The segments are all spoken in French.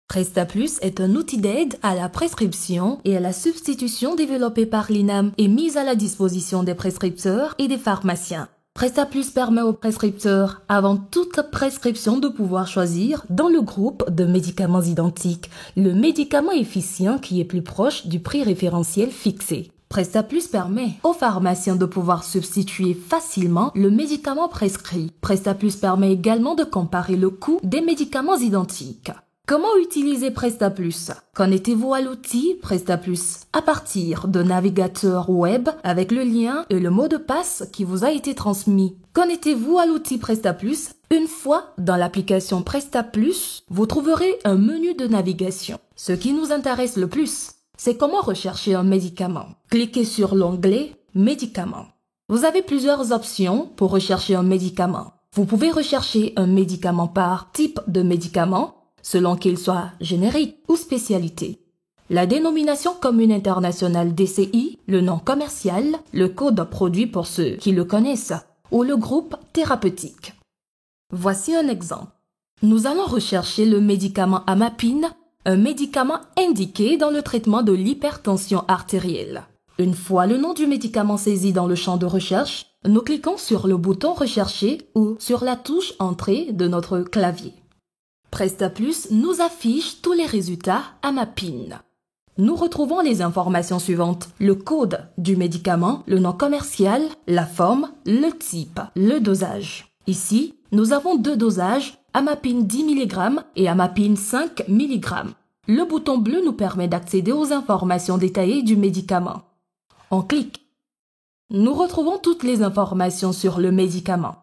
PrestaPlus est un outil d'aide à la prescription et à la substitution développé par l'INAM et mis à la disposition des prescripteurs et des pharmaciens. PrestaPlus permet aux prescripteurs, avant toute prescription, de pouvoir choisir, dans le groupe de médicaments identiques, le médicament efficient qui est plus proche du prix référentiel fixé. PrestaPlus permet aux pharmaciens de pouvoir substituer facilement le médicament prescrit. PrestaPlus permet également de comparer le coût des médicaments identiques. Comment utiliser PrestaPlus? Connectez-vous à l'outil PrestaPlus à partir d'un navigateur web avec le lien et le mot de passe qui vous a été transmis. Connectez-vous à l'outil PrestaPlus. Une fois dans l'application PrestaPlus, vous trouverez un menu de navigation. Ce qui nous intéresse le plus, c'est comment rechercher un médicament. Cliquez sur l'onglet « Médicaments ». Vous avez plusieurs options pour rechercher un médicament. Vous pouvez rechercher un médicament par type de médicament, selon qu'il soit générique ou spécialité. La dénomination commune internationale DCI, le nom commercial, le code produit pour ceux qui le connaissent, ou le groupe thérapeutique. Voici un exemple. Nous allons rechercher le médicament Amapine, un médicament indiqué dans le traitement de l'hypertension artérielle. Une fois le nom du médicament saisi dans le champ de recherche, nous cliquons sur le bouton Rechercher ou sur la touche Entrée de notre clavier. PrestaPlus nous affiche tous les résultats Amapine. Nous retrouvons les informations suivantes: le code du médicament, le nom commercial, la forme, le type, le dosage. Ici, nous avons deux dosages, Amapine 10 mg et Amapine 5 mg. Le bouton bleu nous permet d'accéder aux informations détaillées du médicament. On clique. Nous retrouvons toutes les informations sur le médicament.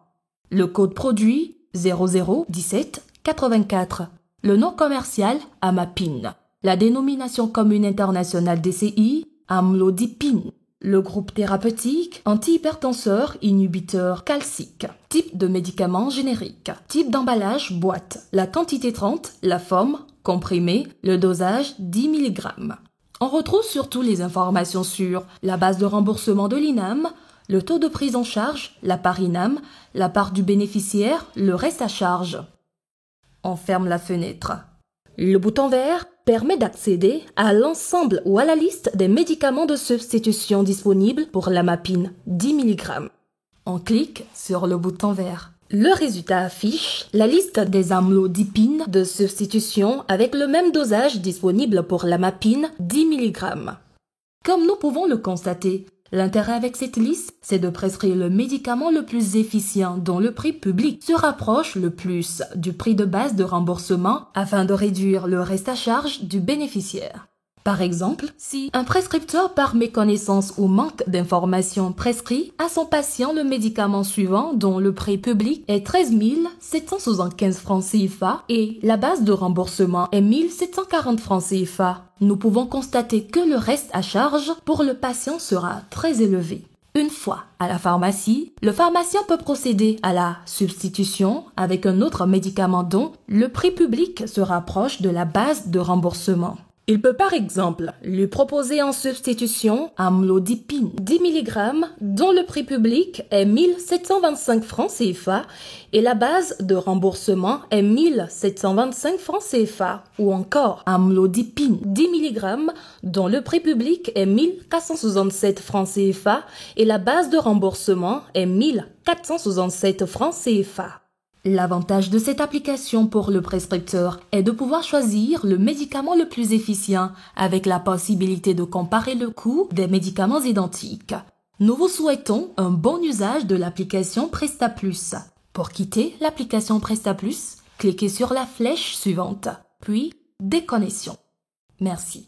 Le code produit 0017 84. Le nom commercial Amapine. La dénomination commune internationale DCI Amlodipine. Le groupe thérapeutique antihypertenseur inhibiteur calcique. Type de médicament générique. Type d'emballage boîte. La quantité 30, la forme comprimé, le dosage 10 mg. On retrouve surtout les informations sur la base de remboursement de l'INAM, le taux de prise en charge, la part INAM, la part du bénéficiaire, le reste à charge. On ferme la fenêtre. Le bouton vert permet d'accéder à l'ensemble ou à la liste des médicaments de substitution disponibles pour l'Amapine 10 mg. On clique sur le bouton vert. Le résultat affiche la liste des amlodipines de substitution avec le même dosage disponible pour l'Amapine 10 mg. Comme nous pouvons le constater, l'intérêt avec cette liste, c'est de prescrire le médicament le plus efficient dont le prix public se rapproche le plus du prix de base de remboursement afin de réduire le reste à charge du bénéficiaire. Par exemple, si un prescripteur par méconnaissance ou manque d'informations prescrit à son patient le médicament suivant dont le prix public est 13 775 francs CFA et la base de remboursement est 1 740 francs CFA, nous pouvons constater que le reste à charge pour le patient sera très élevé. Une fois à la pharmacie, le pharmacien peut procéder à la substitution avec un autre médicament dont le prix public se rapproche de la base de remboursement. Il peut par exemple lui proposer en substitution amlodipine 10 mg dont le prix public est 1 725 francs CFA et la base de remboursement est 1 725 francs CFA ou encore amlodipine 10 mg dont le prix public est 1 467 francs CFA et la base de remboursement est 1 467 francs CFA. L'avantage de cette application pour le prescripteur est de pouvoir choisir le médicament le plus efficient avec la possibilité de comparer le coût des médicaments identiques. Nous vous souhaitons un bon usage de l'application PrestaPlus. Pour quitter l'application PrestaPlus, cliquez sur la flèche suivante, puis Déconnexion. Merci.